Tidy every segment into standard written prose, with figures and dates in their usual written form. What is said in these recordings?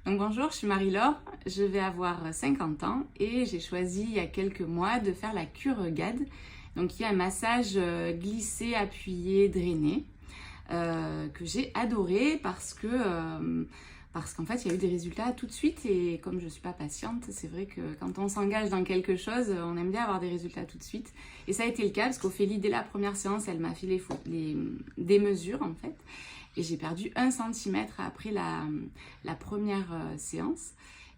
Donc bonjour, je suis Marie-Laure, je vais avoir 50 ans et j'ai choisi il y a quelques mois de faire la cure GAD, donc qui est un massage glissé, appuyé, drainé, que j'ai adoré parce qu'en fait il y a eu des résultats tout de suite et comme je ne suis pas patiente, c'est vrai que quand on s'engage dans quelque chose, on aime bien avoir des résultats tout de suite. Et ça a été le cas parce qu'Ophélie, dès la première séance, elle m'a fait des mesures en fait. Et j'ai perdu 1 centimètre après la première séance.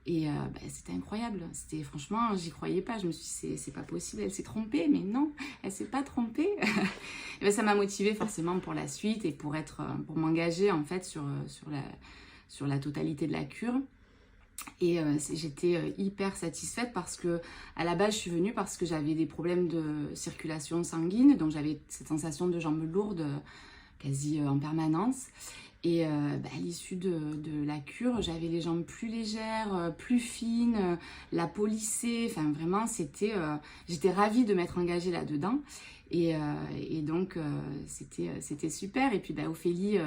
Et c'était incroyable. Franchement, j'y croyais pas. Je me suis dit, c'est pas possible, elle s'est trompée. Mais non, elle s'est pas trompée. Et ça m'a motivée forcément pour la suite et pour m'engager en fait sur la totalité de la cure. Et j'étais hyper satisfaite parce que à la base je suis venue parce que j'avais des problèmes de circulation sanguine, donc j'avais cette sensation de jambes lourdes quasi en permanence. Et à l'issue de la cure, j'avais les jambes plus légères, plus fines, la peau lissée, enfin vraiment j'étais ravie de m'être engagée là-dedans. Et donc c'était super. Et puis Ophélie,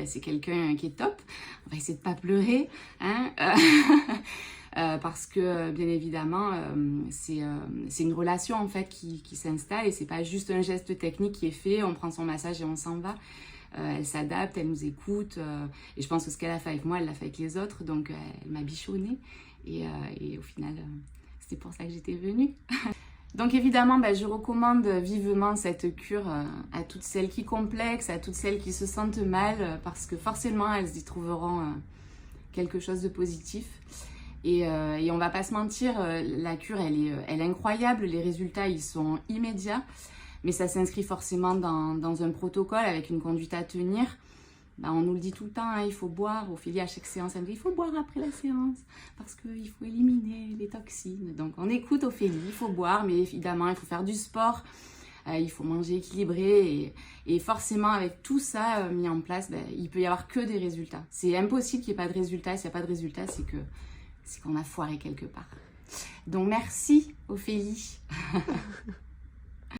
c'est quelqu'un qui est top. On va essayer de pas pleurer, hein. Parce que bien évidemment c'est une relation en fait qui s'installe et c'est pas juste un geste technique qui est fait, on prend son massage et on s'en va. Elle s'adapte, elle nous écoute et je pense que ce qu'elle a fait avec moi, elle l'a fait avec les autres, donc elle m'a bichonnée et au final c'était pour ça que j'étais venue. Donc évidemment, je recommande vivement cette cure à toutes celles qui complexent, à toutes celles qui se sentent mal, parce que forcément elles y trouveront quelque chose de positif. Et on va pas se mentir, la cure elle est incroyable, les résultats ils sont immédiats, mais ça s'inscrit forcément dans un protocole avec une conduite à tenir. On nous le dit tout le temps, hein, il faut boire. Ophélie, à chaque séance, elle me dit il faut boire après la séance parce qu'il faut éliminer les toxines. Donc on écoute Ophélie, il faut boire, mais évidemment il faut faire du sport, il faut manger équilibré et forcément avec tout ça mis en place, il peut y avoir que des résultats. C'est impossible qu'il n'y ait pas de résultats. S'il n'y a pas de résultats, c'est qu'on a foiré quelque part. Donc merci Ophélie.